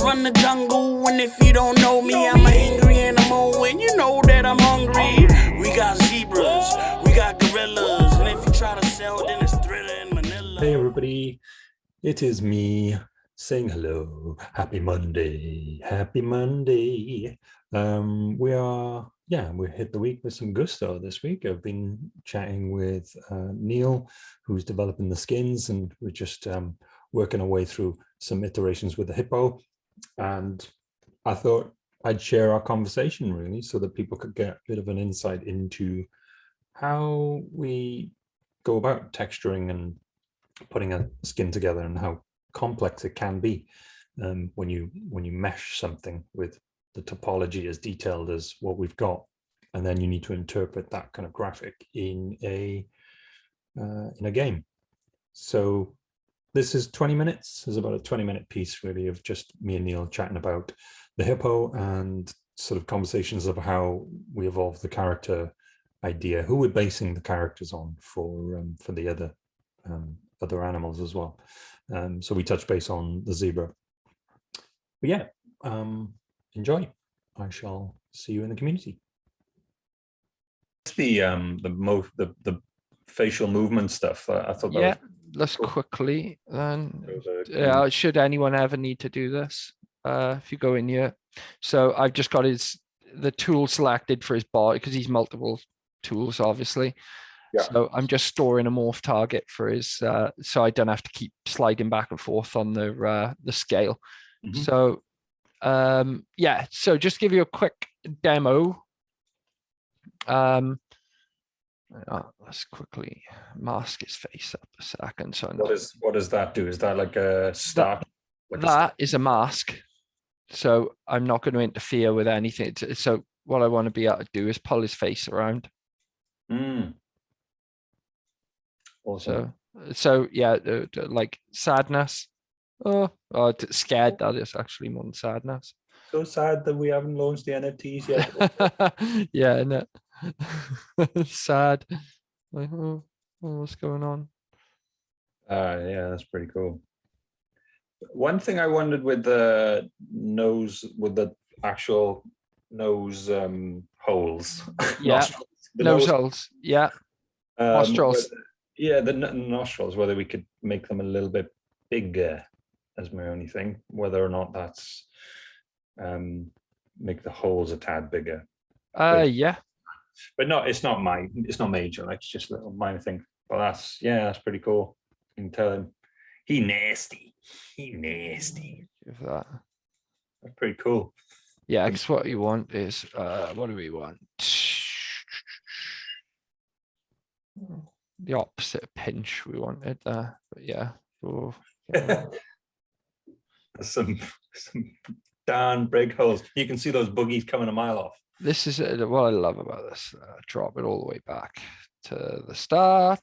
run the jungle, and if you don't know me, I'm a hangry animal, and you know that I'm hungry. We got zebras, we got gorillas, and if you try to sell, then it's Thriller in Manila. Hey everybody, it is me saying hello. Happy Monday, happy Monday. We hit the week with some gusto this week. I've been chatting with Neil, who's developing the skins, and we're just working our way through some iterations with the Hippo. And I thought I'd share our conversation really, so that people could get a bit of an insight into how we go about texturing and putting a skin together, and how complex it can be when you mesh something with the topology as detailed as what we've got, and then you need to interpret that kind of graphic in a game. So this is 20 minutes. It's about a 20-minute piece really of just me and Neil chatting about the Hippo and sort of conversations of how we evolved the character idea, who we're basing the characters on for the other animals as well. So we touch base on the zebra. But yeah, enjoy. I shall see you in the community. The facial movement stuff. I thought that yeah, let's quickly then. Should anyone ever need to do this, if you go in here. So I've just got the tool selected for his body because he's multiple tools, obviously. Yeah. So I'm just storing a morph target for his, so I don't have to keep sliding back and forth on the scale. Mm-hmm. So yeah, so just give you a quick demo. Let's quickly mask his face up a second. So what does that do? Is that like a start? That is a mask. So I'm not going to interfere with anything. So what I want to be able to do is pull his face around. Awesome. So yeah, like sadness. Scared. That is actually more than sadness. So sad that we haven't launched the NFTs yet. Yeah, no. Sad. Like, what's going on? Yeah, that's pretty cool. One thing I wondered with the nose, with the actual nose holes. Yeah, nose holes. Yeah. Nostrils. The nostrils, whether we could make them a little bit bigger, as my only thing, whether or not that's make the holes a tad bigger. Yeah. But no, it's not major, like it's just a little minor thing. But that's pretty cool. You can tell him he nasty. Give that. That's pretty cool. Yeah, because what you want is what do we want? The opposite of pinch we wanted there, but yeah. some darn big holes. You can see those boogies coming a mile off. This is what I love about this. Drop it all the way back to the start.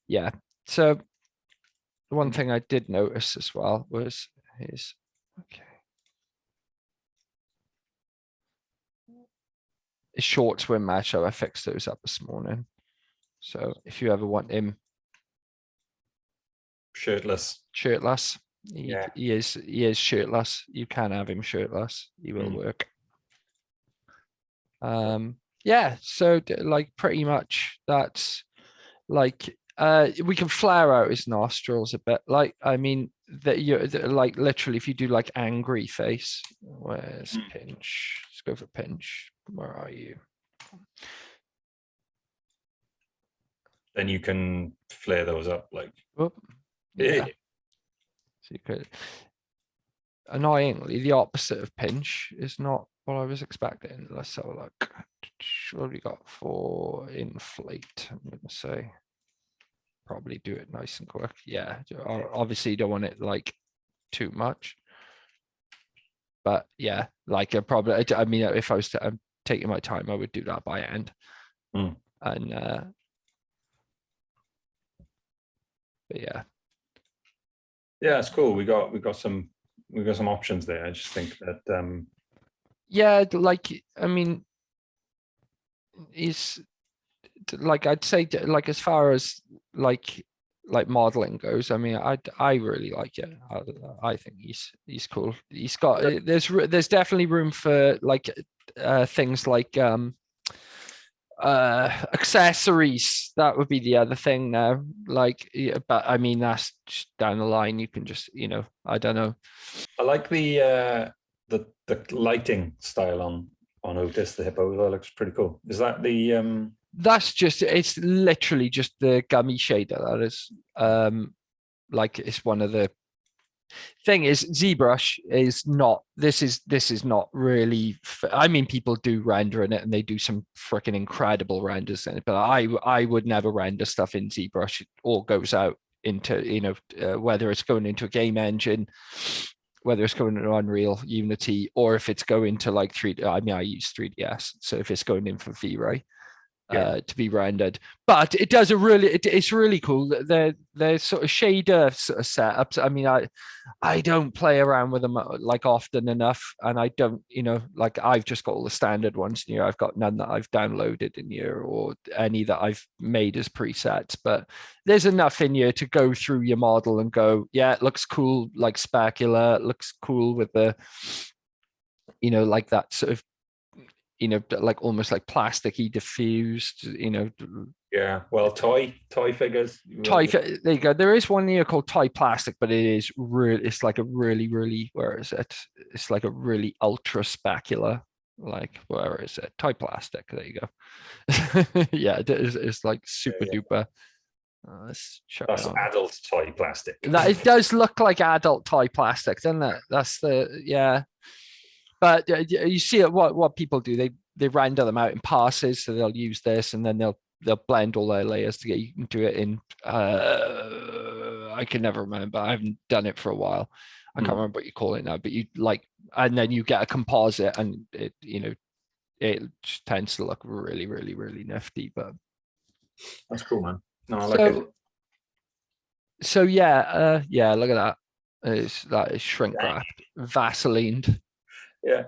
Yeah. So the one thing I did notice as well was his shorts were matched. So I fixed those up this morning. So if you ever want him shirtless, he is shirtless. You can have him shirtless. He will work. Yeah, so like pretty much that's like we can flare out his nostrils a bit. Like, I mean, that you're like literally if you do like angry face, where's pinch? Let's go for pinch. Where are you? Then you can flare those up like yeah. So you could, annoyingly, the opposite of pinch is not what I was expecting. Let's have a look. What have we got for inflate? I'm gonna say probably do it nice and quick. Yeah, obviously you don't want it like too much, but yeah, like I mean, if I was to taking my time, I would do that by end. And but yeah, it's cool. We got some options there. I just think that yeah, like I mean, he's like I'd say like as far as like like modeling goes. I mean, I really like it. I think he's cool. He's got there's definitely room for like things like accessories. That would be the other thing now. Like, yeah, but I mean that's just down the line. You can just, I don't know. I like the lighting style on Otis the Hippo. That looks pretty cool. Is that the That's just, it's literally just the gummy shader. That is like, it's one of the thing is ZBrush is not, this is not really, I mean, people do render in it and they do some freaking incredible renders in it, but I would never render stuff in ZBrush. It all goes out into, whether it's going into a game engine, whether it's going into Unreal, Unity, or if it's going to like 3D. I mean, I use 3ds, so if it's going in for V-Ray, to be rendered, but it does it's really cool. They're sort of shader sort of setups. I mean, I don't play around with them like often enough, and I don't, like I've just got all the standard ones in here. I've got none that I've downloaded in here or any that I've made as presets, but there's enough in here to go through your model and go, yeah, it looks cool, like specular, it looks cool with the, like that sort of, like almost like plasticky diffused, yeah, well, toy figures. There you go. There is one here called toy plastic, but it is really, it's like a really, where is it? It's like a really ultra specular, like, where is it? Toy plastic. There you go. Yeah, it's like super duper. Let's check That's adult toy plastic. That it does look like adult toy plastic, doesn't it? That's yeah. But you see what people do. They render them out in passes, so they'll use this, and then they'll blend all their layers together. You can do it in I can never remember. I haven't done it for a while. I can't remember what you call it now. But you like, and then you get a composite, and it it just tends to look really nifty. But that's cool, man. No, I like it. So yeah, look at that. That is shrink wrapped, Vaselined. Yeah,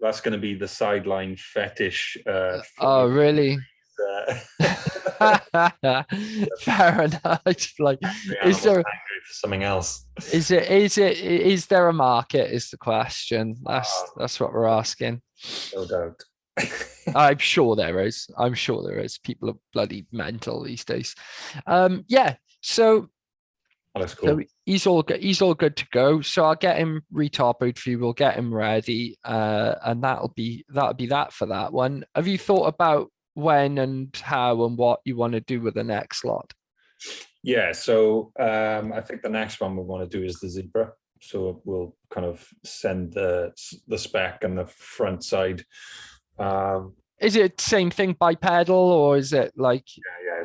that's going to be the sideline fetish. Oh, really? Fair enough. Like, is there angry for something else? Is there a market? Is the question. That's what we're asking. No doubt. I'm sure there is. People are bloody mental these days. Yeah. So. That's cool. So he's all good to go. So I'll get him retopoed for you. We'll get him ready, and that'll be that for that one. Have you thought about when and how and what you want to do with the next lot? Yeah. So I think the next one we want to do is the zebra. So we'll kind of send the spec and the front side. Is it same thing bipedal, or is it like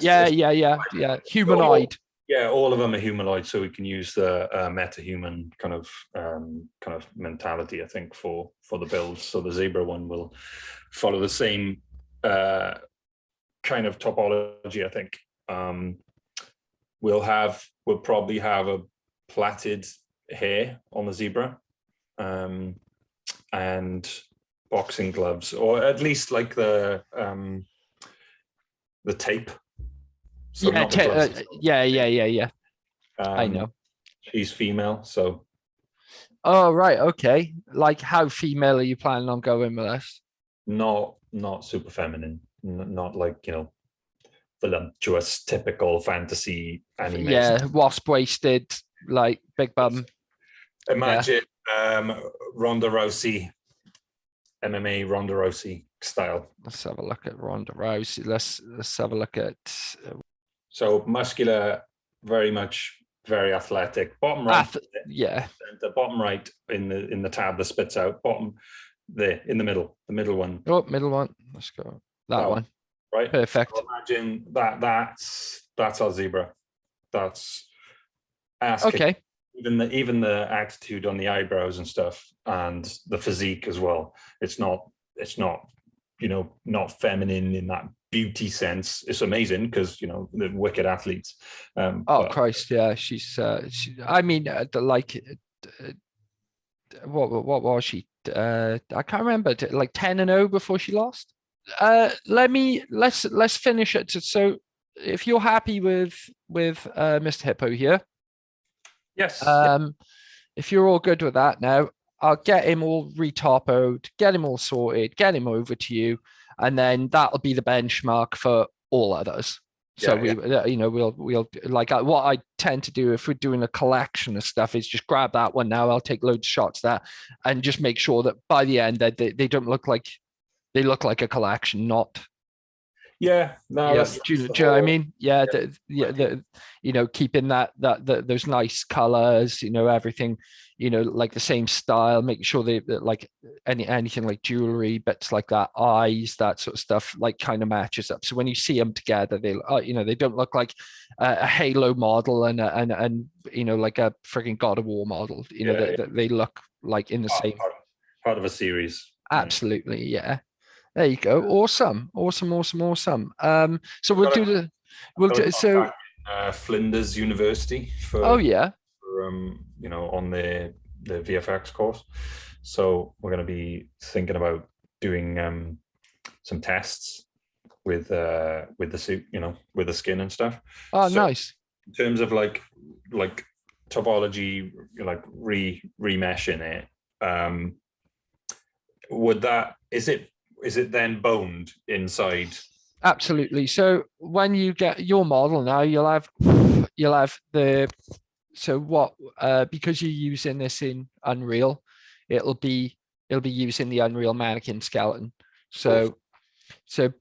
yeah humanoid? Yeah, all of them are humanoid, so we can use the meta-human kind of mentality, I think, for the builds. So the zebra one will follow the same kind of topology, I think. We'll probably have a plaited hair on the zebra, and boxing gloves, or at least like the tape. So yeah. I know. She's female, so. Oh, right. Okay. Like, how female are you planning on going with this? Not super feminine. Not like, voluptuous, typical fantasy anime. Yeah, wasp waisted, like big bum. Imagine Ronda Rousey, MMA Ronda Rousey style. Let's have a look at Ronda Rousey. Let's have a look at. So muscular, very athletic. Bottom right, the bottom right in the tab that spits out. Bottom there in the middle one. Oh, middle one. Let's go that one. Right, perfect. So imagine that's our zebra. That's okay. Even the attitude on the eyebrows and stuff, and the physique as well. It's not not feminine in that beauty sense. It's amazing because the wicked athletes. Christ, yeah, she's. I mean, what was she? I can't remember. Like 10-0 before she lost. Let's finish it. So if you're happy with Mr. Hippo here, Yes. if you're all good with that now, I'll get him all retopoed, get him all sorted, get him over to you, and then that'll be the benchmark for all others. So we'll like what I tend to do if we're doing a collection of stuff is just grab that one now. I'll take loads of shots of that and just make sure that by the end that they don't look like they look like a collection, not. Yeah, no, Yeah, do you know what I mean? Yeah, keeping that those nice colors, everything, like the same style, making sure they like anything like jewelry, bits like that, eyes, that sort of stuff, like kind of matches up. So when you see them together, they don't look like a Halo model and like a freaking God of War model. They look like in the same part of a series. Absolutely, yeah. There you go. Awesome. So Flinders University for oh yeah. On the VFX course. So we're going to be thinking about doing some tests with the suit, with the skin and stuff. Oh, so nice. In terms of like topology, like remeshing it, is it then boned inside? Absolutely. So when you get your model now, you'll have the because you're using this in Unreal, it'll be using the Unreal mannequin skeleton. So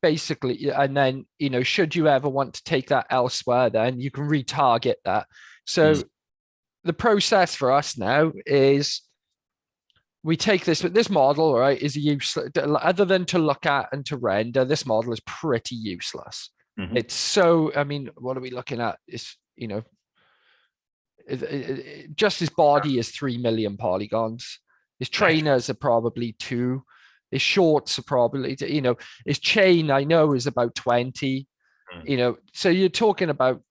basically, and then should you ever want to take that elsewhere, then you can retarget that. So the process for us now is we take this model, right, is useless other than to look at and to render. This model is pretty useless. It's so, I mean, what are we looking at? It's, just his body is 3 million polygons. His trainers are probably 2. His shorts are probably, his chain I know is about 20. So you're talking about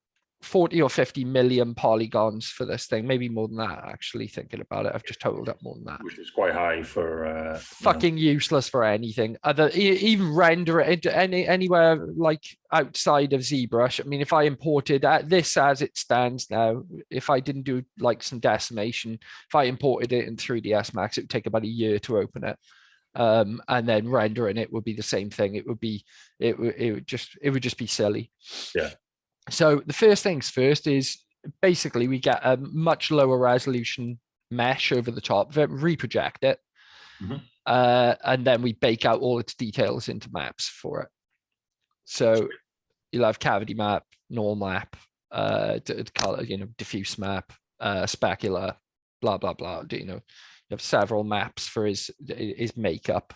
40 or 50 million polygons for this thing, maybe more than that, actually, thinking about it. I've just totaled up more than that, which is quite high for fucking useless for anything other, even render it into anywhere like outside of ZBrush. I mean, if I imported this as it stands now, if I didn't do like some decimation, if I imported it in 3ds Max, it would take about a year to open it. And then rendering it would be the same thing. It would just be silly. Yeah. So the first things first is basically we get a much lower resolution mesh over the top, reproject it, and then we bake out all its details into maps for it. So you'll have cavity map, normal map, color, diffuse map, specular, blah blah blah. You have several maps for his makeup.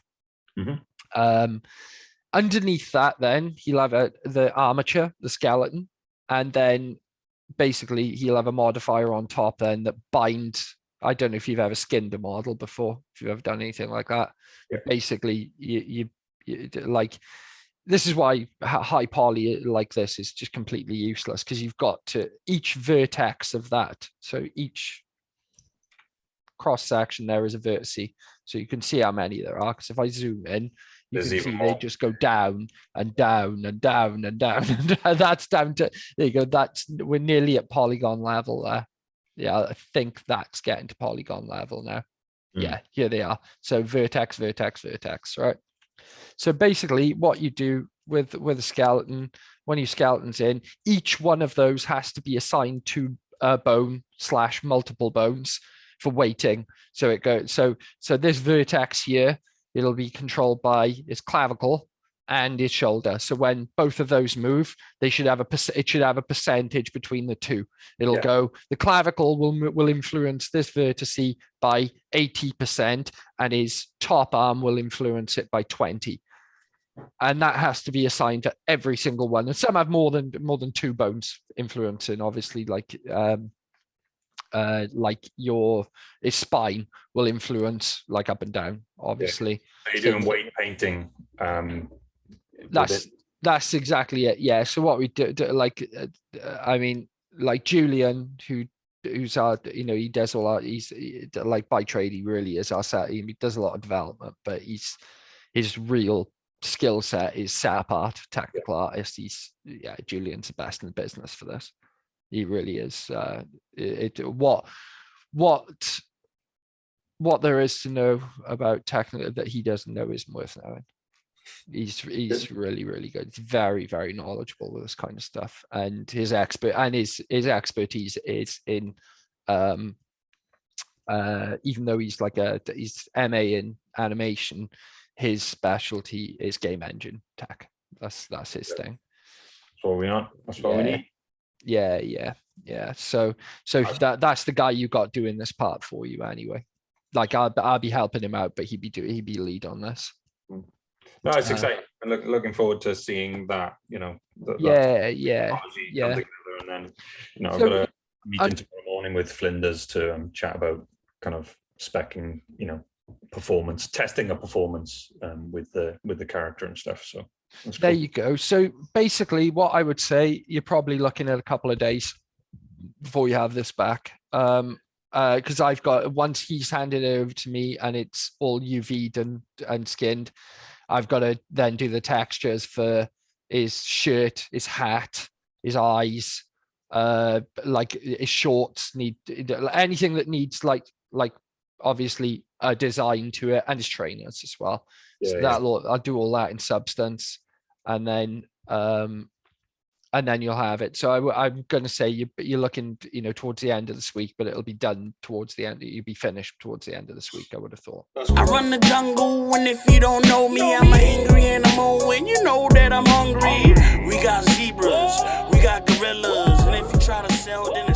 Underneath that, then he'll have the armature, the skeleton, and then basically he'll have a modifier on top then that binds. I don't know if you've ever skinned a model before, if you've ever done anything like that. Yeah. Basically, you like, this is why high poly like this is just completely useless, because you've got to each vertex of that. So each cross section there is a vertex, so you can see how many there are. Because if I zoom in, you can see they just go down and down and down and down. And that's down to, there you go. We're nearly at polygon level there. Yeah, I think that's getting to polygon level now. Yeah, here they are. So vertex, right? So basically what you do with a skeleton, when your skeleton's in, each one of those has to be assigned to a bone / multiple bones for weighting. So it goes, so this vertex here, it'll be controlled by its clavicle and its shoulder. So when both of those move, it should have a percentage between the two. It'll go, the clavicle will influence this vertex by 80%, and his top arm will influence it by 20. And that has to be assigned to every single one. And some have more than 2 bones influencing, obviously, like your spine will influence like up and down, obviously. Yeah. So you're doing weight painting. That's exactly it. Yeah. So what we do like, I mean, like Julian, who's our, he does all our, he's like by trade, he really is our set. He does a lot of development, but his real skill set is set apart, technical artist. Julian's the best in the business for this. He really is. What there is to know about technical that he doesn't know isn't worth knowing. He's really, really good. He's very, very knowledgeable with this kind of stuff, and his expertise is in even though he's MA in animation, his specialty is game engine tech. That's his thing. That's what we are. That's what we need. Yeah. So that's the guy you got doing this part for you anyway. Like I'll be helping him out, but he'd be lead on this. No, it's exciting. I'm looking forward to seeing that. Yeah. Together, and then I've got a meeting tomorrow morning with Flinders to chat about kind of speccing, performance, testing a performance with the character and stuff. So there you go. So basically, what I would say, you're probably looking at a couple of days before you have this back. Because I've got, once he's handed it over to me and it's all UV'd and skinned, I've got to then do the textures for his shirt, his hat, his eyes, like his shorts, need anything that needs like obviously a design to it, and his trainers as well. I'll do all that in Substance, and then you'll have it. So I'm going to say you're looking, towards the end of this week, but it'll be done towards the end. You'll be finished towards the end of this week, I would have thought. I run the jungle, and if you don't know me, I'm a hangry animal, and you know that I'm hungry. We got zebras, we got gorillas, and if you try to sell, then it's